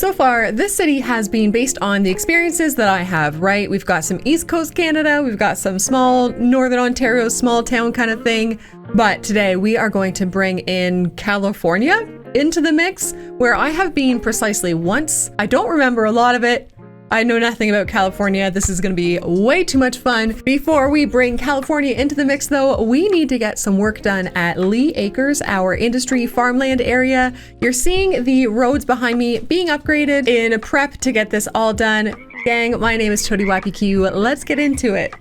So far, this city has been based on the experiences that I have, right? We've got some East Coast Canada, we've got some small Northern Ontario, small town kind of thing. But today we are going to bring in California into the mix, where I have been precisely once. I don't remember a lot of it. I know nothing about California. This is going to be way too much fun. Before we bring California into the mix though, we need to get some work done at Lee Acres, our industry farmland area. You're seeing the roads behind me being upgraded in prep to get this all done. Gang, my name is ToadieZzz. Let's get into it.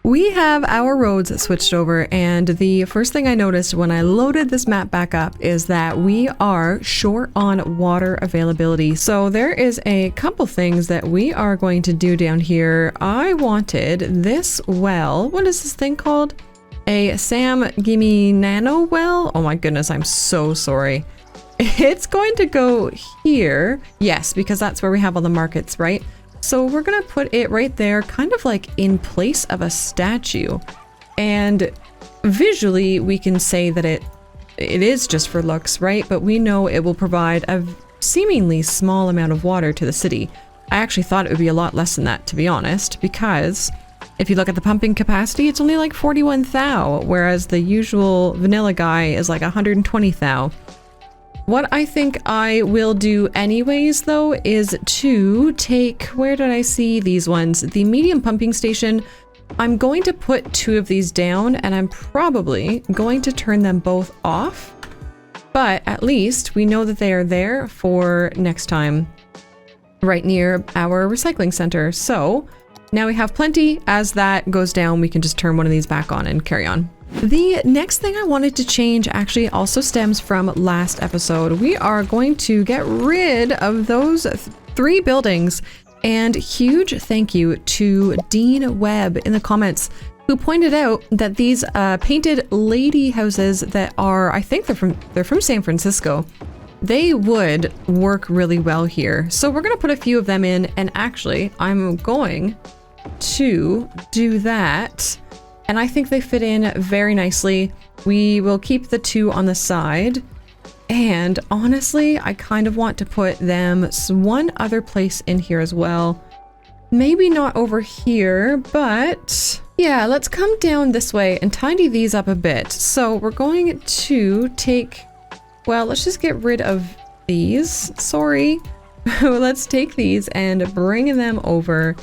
We have our roads switched over, and the first thing I noticed when I loaded this map back up is that we are short on water availability. So there is a couple things that we are going to do down here. I wanted this well. What is this thing called? A Sam Gimme Nano well? Oh my goodness, I'm so sorry. It's going to go here. Yes, because that's where we have all the markets, right? So we're gonna put it right there, kind of like in place of a statue. And visually, we can say that it is just for looks, right? But we know it will provide a seemingly small amount of water to the city. I actually thought it would be a lot less than that, to be honest, because if you look at the pumping capacity, it's only like 41 thou, whereas the usual vanilla guy is like 120 thou. What I think I will do anyways, though, is to take, where did I see these ones? The medium pumping station. I'm going to put 2 of these down, and I'm probably going to turn them both off. But at least we know that they are there for next time, right near our recycling center. So now we have plenty. As that goes down, we can just turn one of these back on and carry on. The next thing I wanted to change actually also stems from last episode. We are going to get rid of those 3 buildings, and huge thank you to Dean Webb in the comments, who pointed out that these painted lady houses that are, I think they're from San Francisco, they would work really well here. So we're going to put a few of them in, and actually I'm going to do that. And I think they fit in very nicely. We will keep the 2 on the side. And honestly, I kind of want to put them one other place in here as well. Maybe not over here, but yeah, let's come down this way and tidy these up a bit. So we're going to take, well, let's just get rid of these. Sorry. Let's take these and bring them over.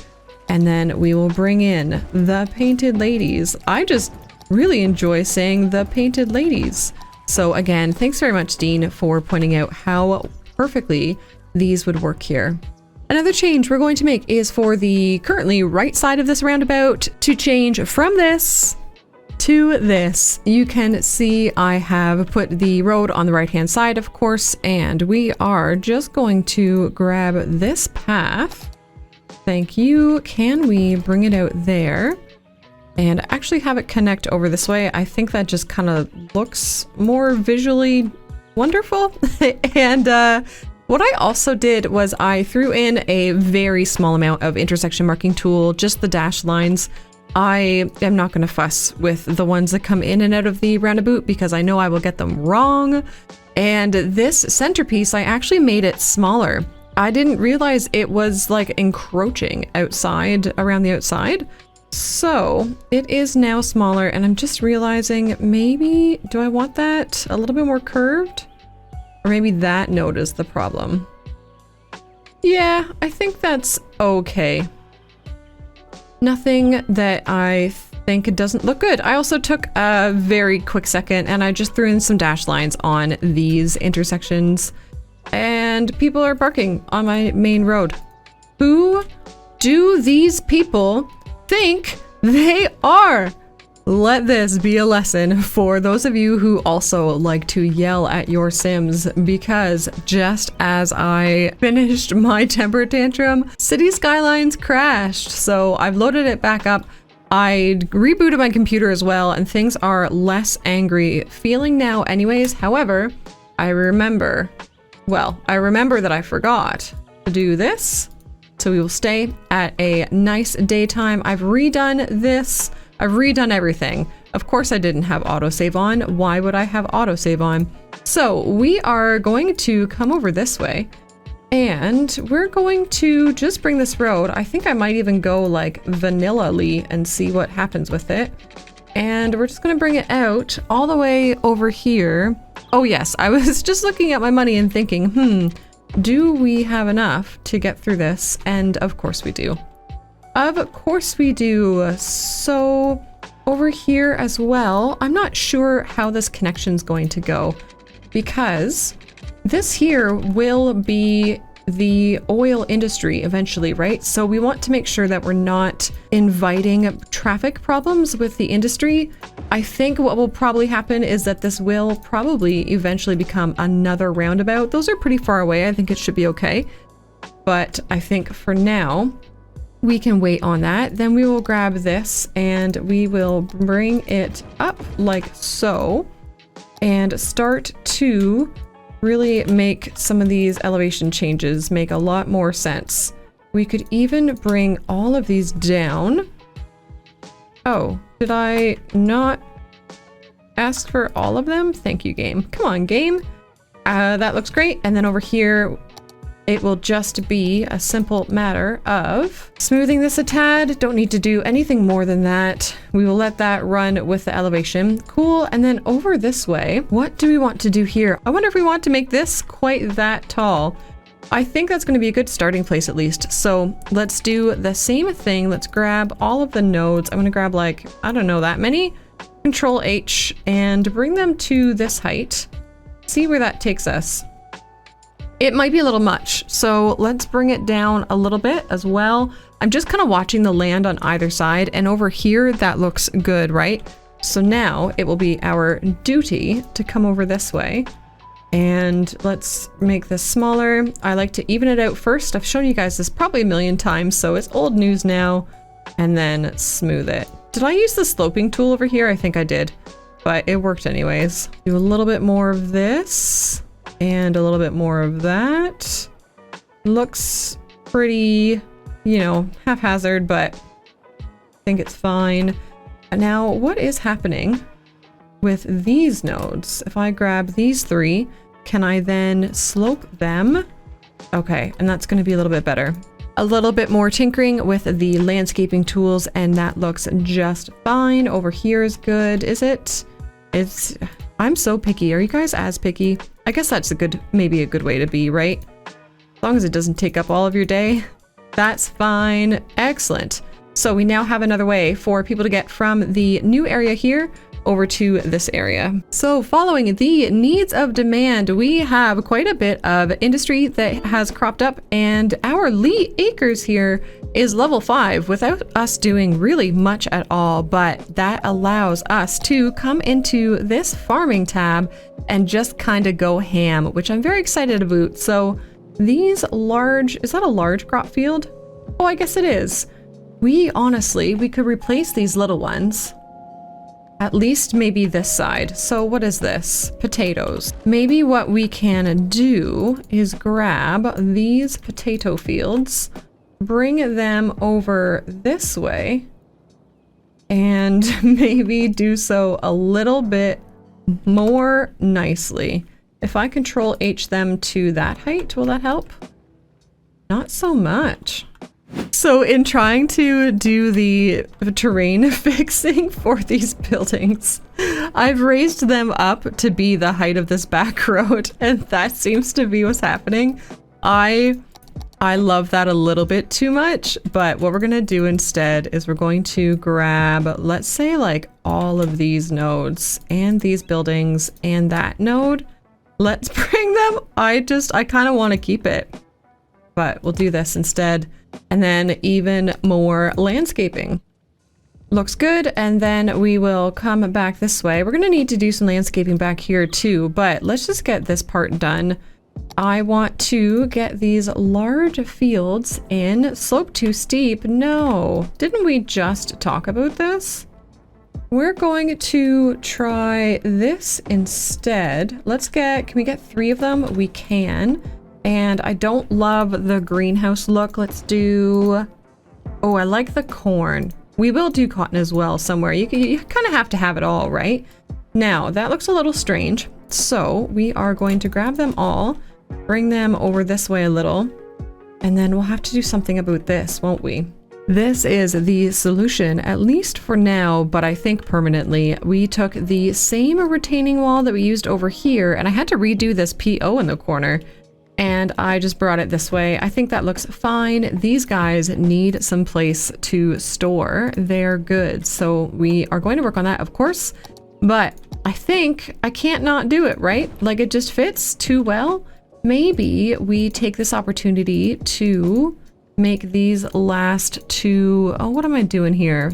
And then we will bring in the painted ladies. I just really enjoy saying the painted ladies. So again, thanks very much, Dean, for pointing out how perfectly these would work here. Another change we're going to make is for the currently right side of this roundabout to change from this to this. You can see I have put the road on the right-hand side, of course, and we are just going to grab this path. Thank you. Can we bring it out there and actually have it connect over this way? I think that just kind of looks more visually wonderful. And what I also did was I threw in a very small amount of intersection marking tool, just the dash lines. I am not going to fuss with the ones that come in and out of the roundabout because I know I will get them wrong. And this centerpiece, I actually made it smaller. I didn't realize it was like encroaching outside, around the outside. So it is now smaller, and I'm just realizing maybe, do I want that a little bit more curved? Or maybe that node is the problem. Yeah, I think that's okay. Nothing that I think doesn't look good. I also took a very quick second and I just threw in some dash lines on these intersections. And people are parking on my main road. Who do these people think they are? Let this be a lesson for those of you who also like to yell at your Sims, because just as I finished my temper tantrum, City Skylines crashed. So I've loaded it back up. I rebooted my computer as well, and things are less angry feeling now anyways. However, I remember that I forgot to do this. So we will stay at a nice daytime. I've redone this. I've redone everything. Of course I didn't have autosave on. Why would I have autosave on? So we are going to come over this way And we're going to just bring this road. I think I might even go like vanilla-ly and see what happens with it. And we're just gonna bring it out all the way over here. Oh yes, I was just looking at my money and thinking, do we have enough to get through this? And of course we do. Of course we do. So over here as well, I'm not sure how this connection's going to go because this here will be the oil industry eventually, right? So we want to make sure that we're not inviting traffic problems with the industry. I think what will probably happen is that this will probably eventually become another roundabout. Those are pretty far away. I think it should be okay. But I think for now, we can wait on that. Then we will grab this and we will bring it up like so and start to really make some of these elevation changes make a lot more sense. We could even bring all of these down. Oh, did I not ask for all of them? Thank you, game. Come on, game. That looks great. And then over here, it will just be a simple matter of smoothing this a tad. Don't need to do anything more than that. We will let that run with the elevation. Cool. And then over this way, what do we want to do here? I wonder if we want to make this quite that tall. I think that's going to be a good starting place at least. So let's do the same thing. Let's grab all of the nodes. I'm going to grab like, I don't know, that many. Control H and bring them to this height. See where that takes us. It might be a little much, so let's bring it down a little bit as well. I'm just kind of watching the land on either side, and over here that looks good, right? So now it will be our duty to come over this way. And let's make this smaller. I like to even it out first. I've shown you guys this probably a million times, so it's old news now. And then smooth it. Did I use the sloping tool over here? I think I did, but it worked anyways. Do a little bit more of this. And a little bit more of that. Looks pretty, you know, haphazard, but I think it's fine. And now, what is happening with these nodes? If I grab these three, can I then slope them? Okay, and that's going to be a little bit better. A little bit more tinkering with the landscaping tools, and that looks just fine. Over here is good, is it? I'm so picky. Are you guys as picky? I guess that's maybe a good way to be, right? As long as it doesn't take up all of your day, that's fine. Excellent. So we now have another way for people to get from the new area here over to this area. So following the needs of demand, we have quite a bit of industry that has cropped up, and our Lee Acres here is level 5 without us doing really much at all, but that allows us to come into this farming tab and just kind of go ham, which I'm very excited about. So these large, is that a large crop field? Oh, I guess it is. We could replace these little ones. At least maybe this side. So what is this? Potatoes. Maybe what we can do is grab these potato fields, bring them over this way, and maybe do so a little bit more nicely. If I Control H them to that height, will that help? Not so much. So in trying to do the terrain fixing for these buildings, I've raised them up to be the height of this back road, and that seems to be what's happening. I love that a little bit too much, but what we're gonna do instead is we're going to grab, let's say, like all of these nodes and these buildings and that node. Let's bring them. I kind of want to keep it, but we'll do this instead. And then even more landscaping. Looks good. And then we will come back this way. We're going to need to do some landscaping back here too, but let's just get this part done. I want to get these large fields in. Slope too steep. No, didn't we just talk about this? We're going to try this instead. Can we get 3 of them? We can. And I don't love the greenhouse look. Let's do, oh, I like the corn. We will do cotton as well somewhere. You kind of have to have it all, right? Now, that looks a little strange. So we are going to grab them all, bring them over this way a little, and then we'll have to do something about this, won't we? This is the solution, at least for now, but I think permanently. We took the same retaining wall that we used over here, and I had to redo this PO in the corner, and I just brought it this way. I think that looks fine. These guys need some place to store their goods, so we are going to work on that, of course, but I think I can't not do it, right? Like, it just fits too well. Maybe we take this opportunity to make these last two. Oh, what am I doing here?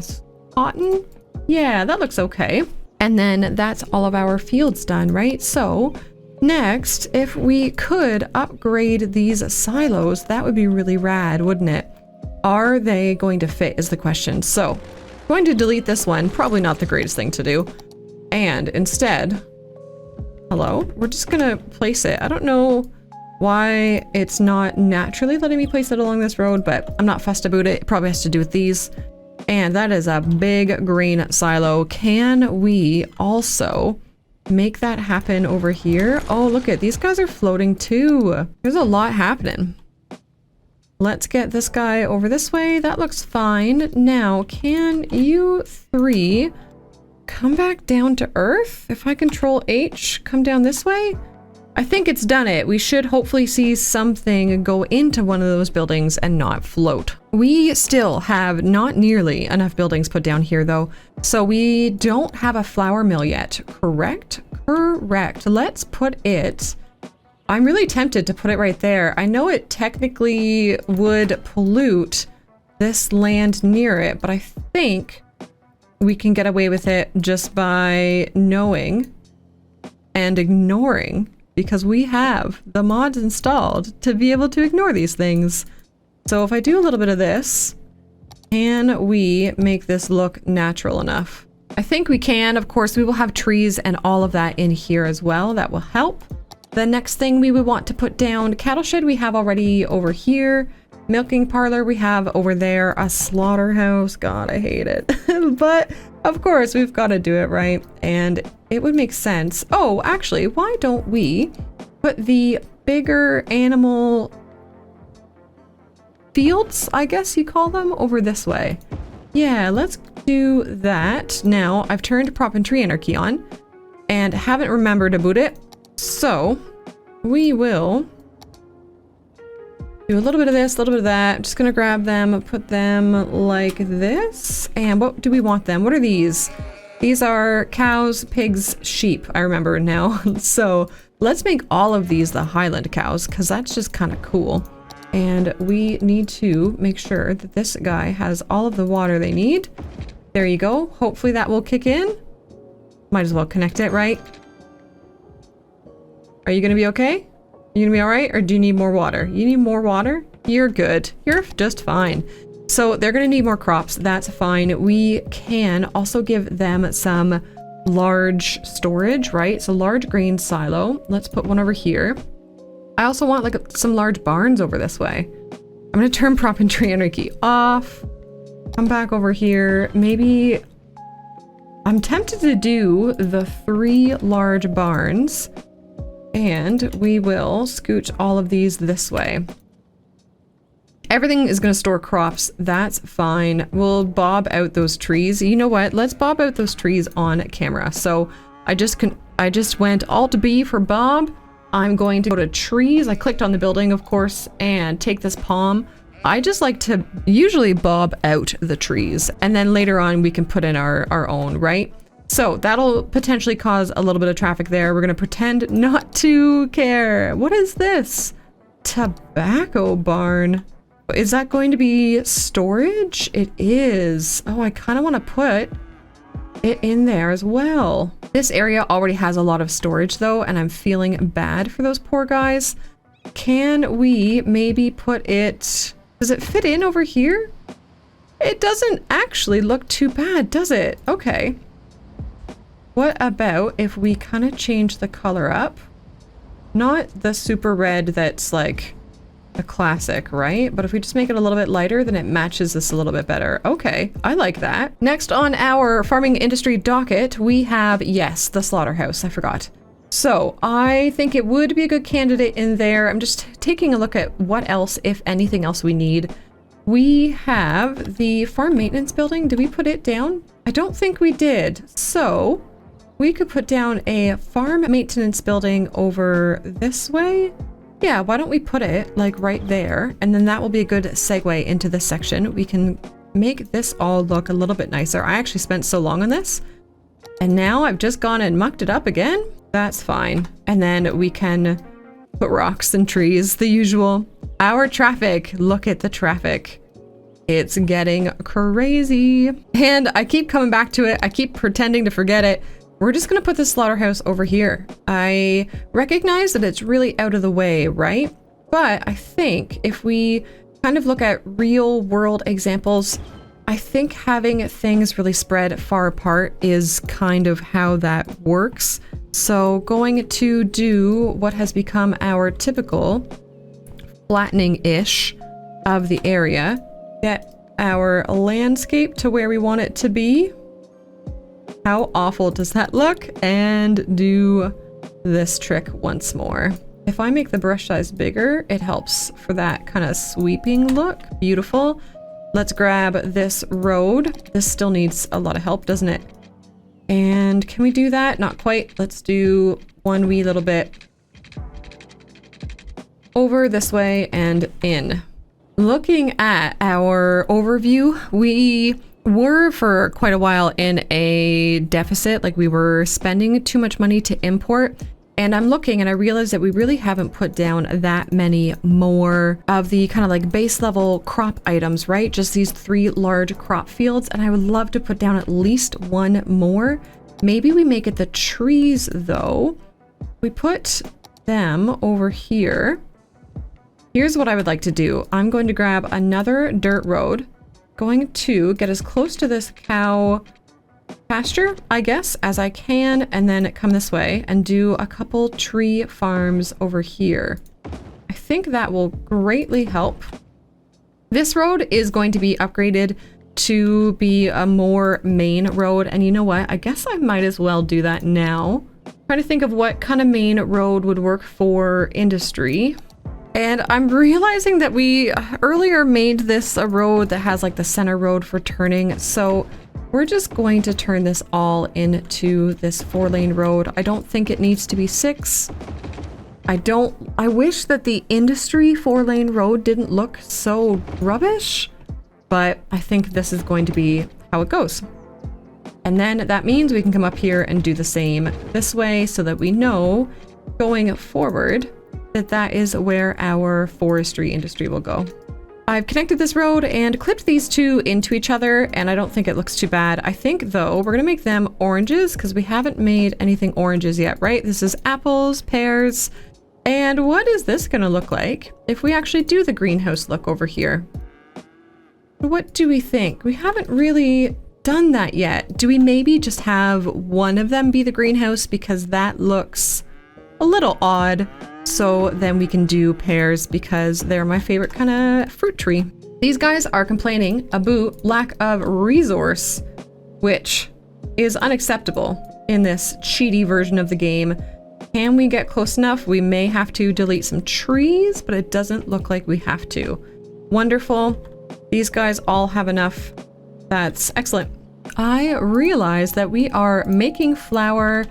Cotton? Yeah, that looks okay. And then that's all of our fields done, right? So next, if we could upgrade these silos, that would be really rad, wouldn't it? Are they going to fit is the question. So I'm going to delete this one. Probably not the greatest thing to do. And instead, hello, we're just gonna place it. I don't know why it's not naturally letting me place it along this road, but I'm not fussed about it. It probably has to do with these. And that is a big green silo. Can we also make that happen over here? Oh, look at these guys are floating too. There's a lot happening. Let's get this guy over this way. That looks fine. Now, can you three come back down to Earth? If I control H, come down this way? I think it's done it. We should hopefully see something go into one of those buildings and not float. We still have not nearly enough buildings put down here though. So we don't have a flour mill yet, correct? Correct. Let's put it, I'm really tempted to put it right there. I know it technically would pollute this land near it, but I think we can get away with it just by knowing and ignoring, because we have the mods installed to be able to ignore these things. So if I do a little bit of this, can we make this look natural enough? I think we can. Of course, we will have trees and all of that in here as well. That will help. The next thing we would want to put down, cattle shed we have already over here. Milking parlor we have over there. A slaughterhouse. God, I hate it. But of course, we've got to do it right. And it would make sense. Oh, actually, why don't we put the bigger animal fields, I guess you call them, over this way? Yeah, let's do that. Now, I've turned prop and tree anarchy on and haven't remembered about it. So we will do a little bit of this, a little bit of that. I'm just gonna grab them, put them like this. And what do we want them? What are these? These are cows, pigs, sheep, I remember now. So let's make all of these the Highland cows, because that's just kind of cool. And we need to make sure that this guy has all of the water they need. There you go. Hopefully that will kick in. Might as well connect it, right? Are you gonna be okay? You gonna be all right, or do you need more water? You need more water? You're good. You're just fine. So they're gonna need more crops. That's fine. We can also give them some large storage, right? So large grain silo. Let's put one over here. I also want like some large barns over this way. I'm gonna turn prop and tree anarchy off. Come back over here. Maybe I'm tempted to do the 3 large barns. And we will scooch all of these this way. Everything is going to store crops. That's fine. We'll bob out those trees. You know what? Let's bob out those trees on camera. So I just went Alt B for Bob. I'm going to go to trees. I clicked on the building, of course, and take this palm. I just like to usually bob out the trees, and then later on we can put in our own, right? So that'll potentially cause a little bit of traffic there. We're gonna pretend not to care. What is this? Tobacco barn. Is that going to be storage? It is. Oh, I kind of want to put it in there as well. This area already has a lot of storage though, and I'm feeling bad for those poor guys. Can we maybe put it... Does it fit in over here? It doesn't actually look too bad, does it? Okay. What about if we kind of change the color up? Not the super red that's like a classic, right? But if we just make it a little bit lighter, then it matches this a little bit better. Okay, I like that. Next on our farming industry docket, we have, yes, the slaughterhouse. I forgot. So I think it would be a good candidate in there. I'm just taking a look at what else, if anything else we need. We have the farm maintenance building. Did we put it down? I don't think we did. So we could put down a farm maintenance building over this way. Yeah, why don't we put it like right there? And then that will be a good segue into this section. We can make this all look a little bit nicer. I actually spent so long on this, and now I've just gone and mucked it up again. That's fine. And then we can put rocks and trees, the usual. Our traffic, look at the traffic. It's getting crazy. And I keep coming back to it. I keep pretending to forget it. We're just gonna put the slaughterhouse over here. I recognize that it's really out of the way, right? But I think if we kind of look at real world examples, I think having things really spread far apart is kind of how that works. So going to do what has become our typical flattening-ish of the area, get our landscape to where we want it to be. How awful does that look? And do this trick once more. If I make the brush size bigger, it helps for that kind of sweeping look. Beautiful. Let's grab this road. This still needs a lot of help, doesn't it? And can we do that? Not quite. Let's do one wee little bit over this way and in. Looking at our overview, we were for quite a while in a deficit, like we were spending too much money to import. And I'm looking and I realized that we really haven't put down that many more of the kind of like base level crop items, right? Just these 3 large crop fields. And I would love to put down at least one more. Maybe we make it the trees though. We put them over here. Here's what I would like to do. I'm going to grab another dirt road, going to get as close to this cow pasture, I guess, as I can, and then come this way and do a couple tree farms over here. I think that will greatly help. This road is going to be upgraded to be a more main road, and you know what? I guess I might as well do that now. Trying to think of what kind of main road would work for industry. And I'm realizing that we earlier made this a road that has like the center road for turning. So we're just going to turn this all into this 4-lane road. I don't think it needs to be 6. I wish that the industry 4-lane road didn't look so rubbish, but I think this is going to be how it goes. And then that means we can come up here and do the same this way so that we know going forward that that is where our forestry industry will go. I've connected this road and clipped these two into each other, and I don't think it looks too bad. I think though we're gonna make them oranges because we haven't made anything oranges yet, right? This is apples, pears, and what is this gonna look like if we actually do the greenhouse look over here? What do we think? We haven't really done that yet. Do we maybe just have one of them be the greenhouse because that looks a little odd? So then we can do pears because they're my favorite kind of fruit tree. These guys are complaining about lack of resource, which is unacceptable in this cheaty version of the game. Can we get close enough? We may have to delete some trees, but it doesn't look like we have to. Wonderful. These guys all have enough. That's excellent. I realize that we are making flour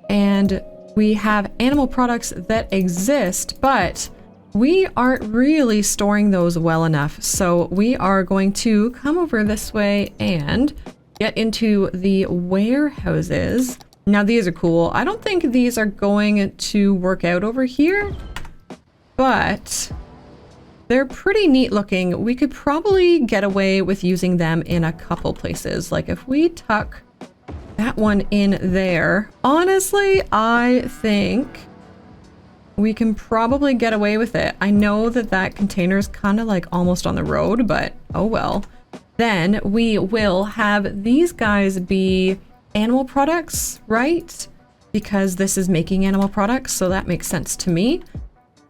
and we have animal products that exist, but we aren't really storing those well enough. So we are going to come over this way and get into the warehouses. Now these are cool. I don't think these are going to work out over here, but they're pretty neat looking. We could probably get away with using them in a couple places. Like if we tuck that one in there. Honestly, I think we can probably get away with it. I know that that container is kind of like almost on the road, but oh well. Then we will have these guys be animal products, right? Because this is making animal products, so that makes sense to me.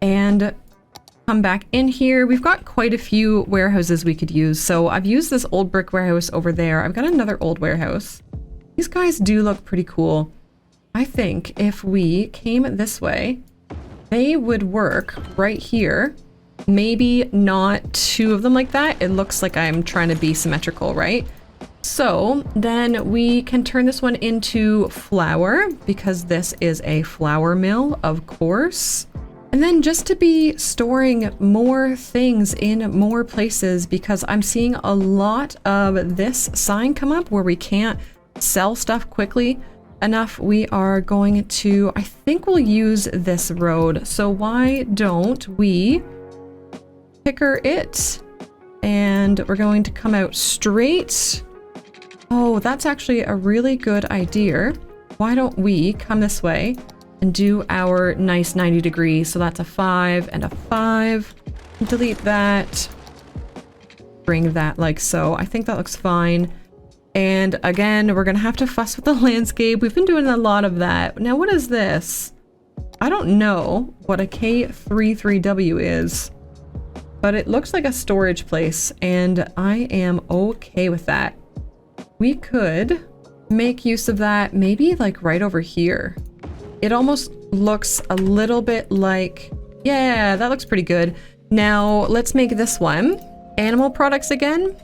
And come back in here. We've got quite a few warehouses we could use. So I've used this old brick warehouse over there. I've got another old warehouse. These guys do look pretty cool. I think if we came this way, they would work right here. Maybe not two of them like that. It looks like I'm trying to be symmetrical, right? So then we can turn this one into flour because this is a flour mill, of course. And then just to be storing more things in more places because I'm seeing a lot of this sign come up where we can't sell stuff quickly enough. We are going to, I think we'll use this road. So why don't we picker it? And we're going to come out straight. Oh, that's actually a really good idea. Why don't we come this way and do our nice 90 degrees? So that's a 5 and a 5. Delete that. Bring that like so. I think that looks fine. And again, we're gonna have to fuss with the landscape. We've been doing a lot of that. Now, what is this? I don't know what a K33W is, but it looks like a storage place, and I am okay with that. We could make use of that maybe like right over here. It almost looks a little bit like, yeah, that looks pretty good. Now let's make this one animal products again.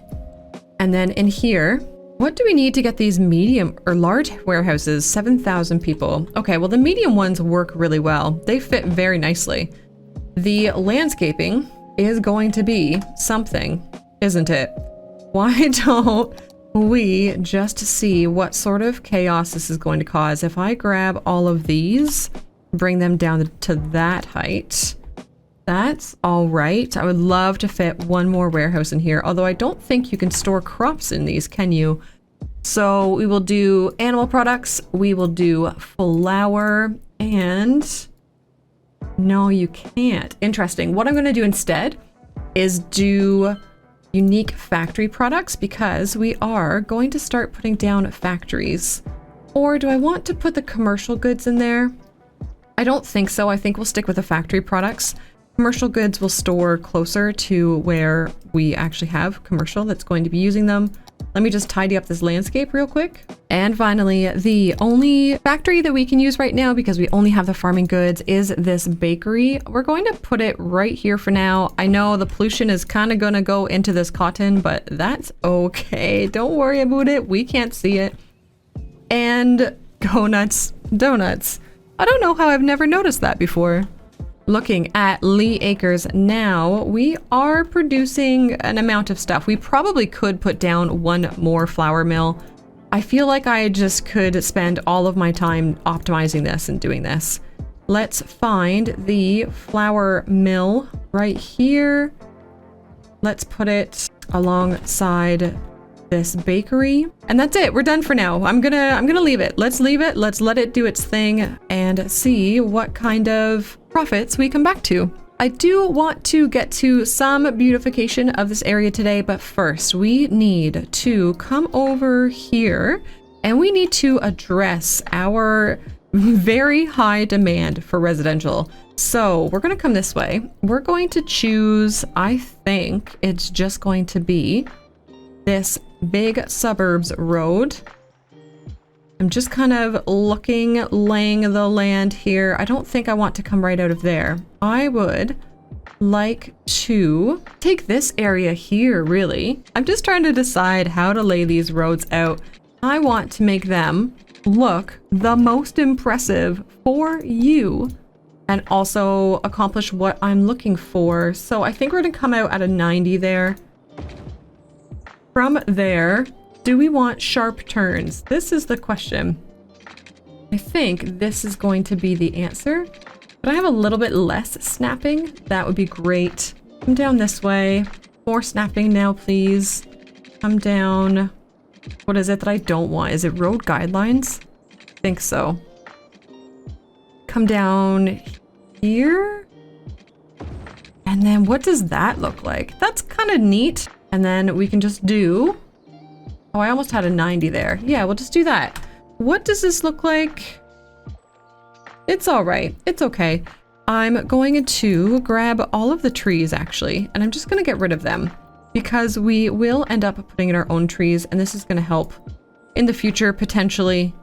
And then in here, what do we need to get these medium or large warehouses? 7,000 people. Okay, well the medium ones work really well. They fit very nicely. The landscaping is going to be something, isn't it? Why don't we just see what sort of chaos this is going to cause? If I grab all of these, bring them down to that height, that's all right. I would love to fit one more warehouse in here, although I don't think you can store crops in these, can you? So we will do animal products, we will do flour, and no, you can't. Interesting. What I'm going to do instead is do unique factory products because we are going to start putting down factories. Or do I want to put the commercial goods in there? I don't think so. I think we'll stick with the factory products. Commercial goods will store closer to where we actually have commercial that's going to be using them. Let me just tidy up this landscape real quick. And finally, the only factory that we can use right now, because we only have the farming goods, is this bakery. We're going to put it right here for now. I know the pollution is kind of going to go into this cotton, but that's okay. Don't worry about it. We can't see it. And go nuts donuts. I don't know how I've never noticed that before. Looking at Lee Acres now, we are producing an amount of stuff. We probably could put down one more flour mill. I feel like I just could spend all of my time optimizing this and doing this. Let's find the flour mill right here. Let's put it alongside this bakery. And that's it. We're done for now. I'm gonna leave it. Let's leave it. Let's let it do its thing and see what kind of profits we come back to. I do want to get to some beautification of this area today, but first we need to come over here and we need to address our very high demand for residential. So we're going to come this way. We're going to choose, I think it's just going to be this big suburbs road. I'm just kind of laying the land here. I don't think I want to come right out of there. I would like to take this area here, really. I'm just trying to decide how to lay these roads out. I want to make them look the most impressive for you and also accomplish what I'm looking for. So I think we're gonna come out at a 90 there. From there, do we want sharp turns? This is the question. I think this is going to be the answer. But I have a little bit less snapping. That would be great. Come down this way. More snapping now, please. Come down. What is it that I don't want? Is it road guidelines? I think so. Come down here. And then what does that look like? That's kind of neat. And then we can just do... Oh, I almost had a 90 there. Yeah, we'll just do that. What does this look like? It's all right. It's okay. I'm going to grab all of the trees, actually, and I'm just going to get rid of them because we will end up putting in our own trees, and this is going to help in the future, potentially.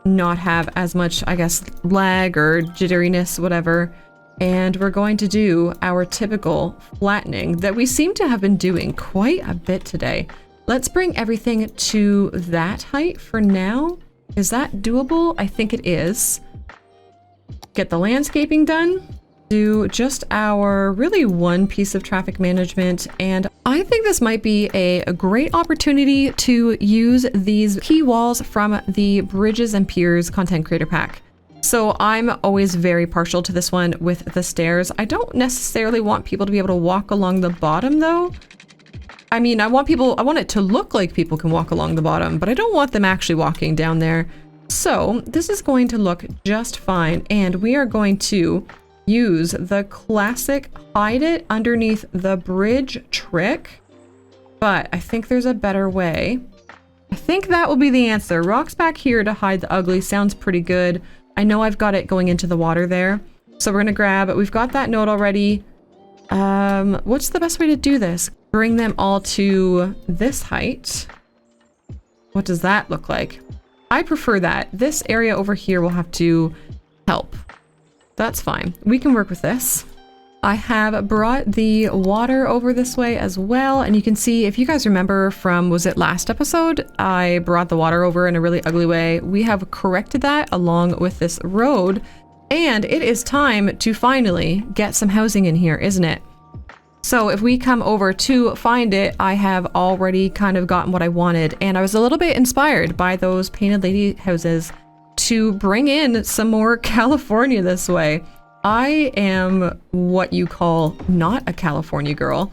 not have as much, I guess, lag or jitteriness, whatever. And we're going to do our typical flattening that we seem to have been doing quite a bit today. Let's bring everything to that height for now. Is that doable? I think it is. Get the landscaping done. Do just our really one piece of traffic management. And I think this might be a great opportunity to use these key walls from the Bridges and Piers content creator pack. So I'm always very partial to this one with the stairs. I don't necessarily want people to be able to walk along the bottom though. I mean, I want it to look like people can walk along the bottom, but I don't want them actually walking down there. So this is going to look just fine. And we are going to use the classic hide it underneath the bridge trick, but I think there's a better way. I think that will be the answer. Rocks back here to hide the ugly sounds pretty good. I know I've got it going into the water there. So we're gonna grab, we've got that node already. What's the best way to do this? Bring them all to this height. What does that look like? I prefer that. This area over here will have to help. That's fine. We can work with this. I have brought the water over this way as well. And you can see, if you guys remember from, was it last episode? I brought the water over in a really ugly way. We have corrected that along with this road. And it is time to finally get some housing in here, isn't it? So if we come over to find it, I have already kind of gotten what I wanted. And I was a little bit inspired by those painted lady houses to bring in some more California this way. I am what you call not a California girl,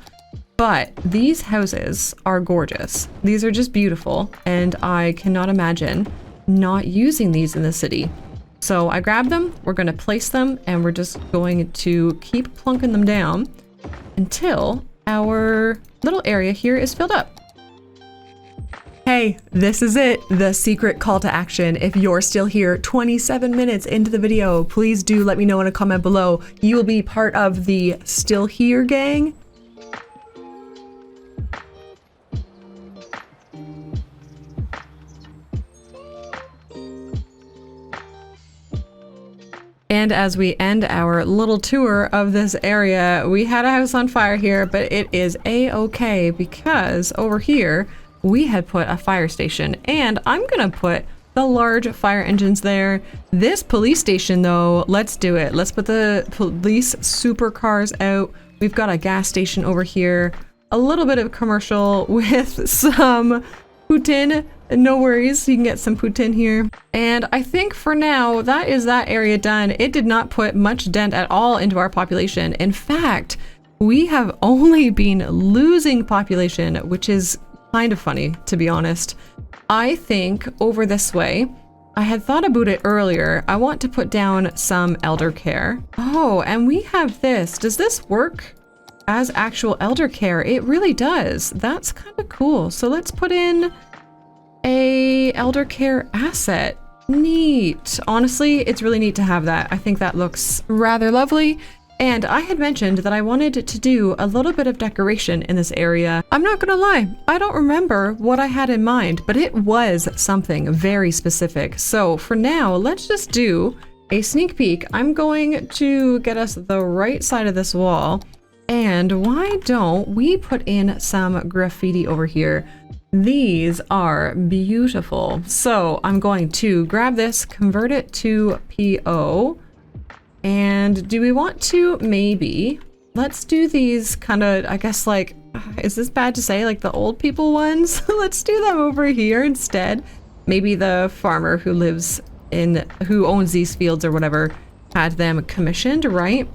but these houses are gorgeous. These are just beautiful, and I cannot imagine not using these in the city. So I grabbed them, we're going to place them, and we're just going to keep plunking them down until our little area here is filled up. Hey, this is it, the secret call to action. If you're still here 27 minutes into the video, please do let me know in a comment below. You will be part of the Still Here gang. And as we end our little tour of this area, we had a house on fire here, but it is a-okay because over here, we had put a fire station, and I'm gonna put the large fire engines there. This police station though, let's do it. Let's put the police supercars out. We've got a gas station over here, a little bit of commercial with some poutine. No worries, you can get some poutine here. And I think for now, that is that area done. It did not put much dent at all into our population. In fact, we have only been losing population, which is kind of funny, to be honest. I think over this way, I had thought about it earlier. I want to put down some elder care. Oh, and we have this. Does this work as actual elder care? It really does. That's kind of cool. So let's put in a elder care asset. Neat. Honestly, it's really neat to have that. I think that looks rather lovely. And I had mentioned that I wanted to do a little bit of decoration in this area. I'm not gonna lie, I don't remember what I had in mind, but it was something very specific. So for now, let's just do a sneak peek. I'm going to get us the right side of this wall. And why don't we put in some graffiti over here? These are beautiful. So I'm going to grab this, convert it to PO. And do we want to maybe, let's do these kind of, I guess like, is this bad to say, like the old people ones? Let's do them over here instead. Maybe the farmer who lives in, who owns these fields or whatever, had them commissioned, right?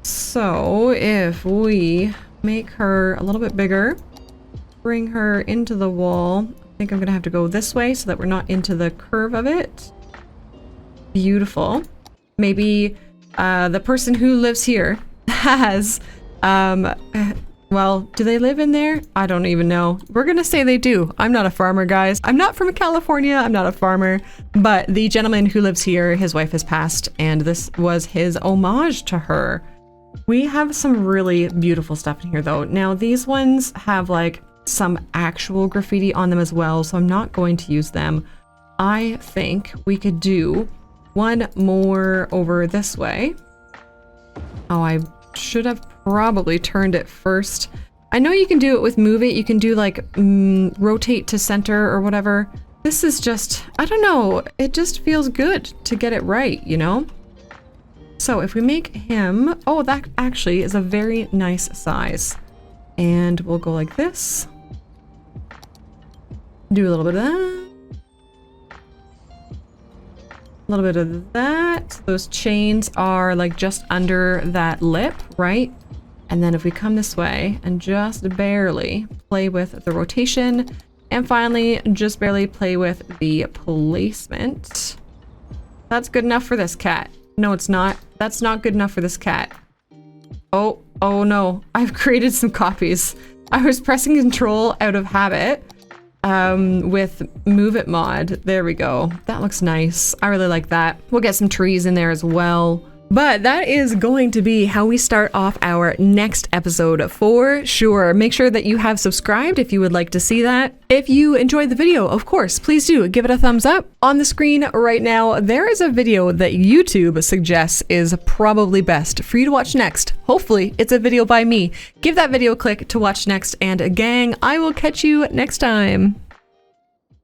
So if we make her a little bit bigger, bring her into the wall. I think I'm gonna have to go this way so that we're not into the curve of it. Beautiful. Maybe the person who lives here has, well, do they live in there? I don't even know. We're gonna say they do. I'm not a farmer, guys. I'm not from California. I'm not a farmer, but the gentleman who lives here, his wife has passed, and this was his homage to her. We have some really beautiful stuff in here though. Now these ones have like some actual graffiti on them as well, so I'm not going to use them. I think we could do one more over this way. Oh, I should have probably turned it first. I know you can do it with move it. You can do like rotate to center or whatever. This is just, I don't know. It just feels good to get it right, you know? So if we make him, oh, that actually is a very nice size. And we'll go like this. Do a little bit of that. A little bit of that. Those chains are like just under that lip, right? And then if we come this way and just barely play with the rotation, and finally just barely play with the placement. That's good enough for this cat. No, it's not. That's not good enough for this cat. Oh no. I've created some copies. I was pressing control out of habit. With move it mod. There we go. That looks nice. I really like that. We'll get some trees in there as well. But that is going to be how we start off our next episode for sure. Make sure that you have subscribed if you would like to see that. If you enjoyed the video, of course, please do give it a thumbs up. On the screen right now, there is a video that YouTube suggests is probably best for you to watch next. Hopefully, it's a video by me. Give that video a click to watch next, and gang, I will catch you next time.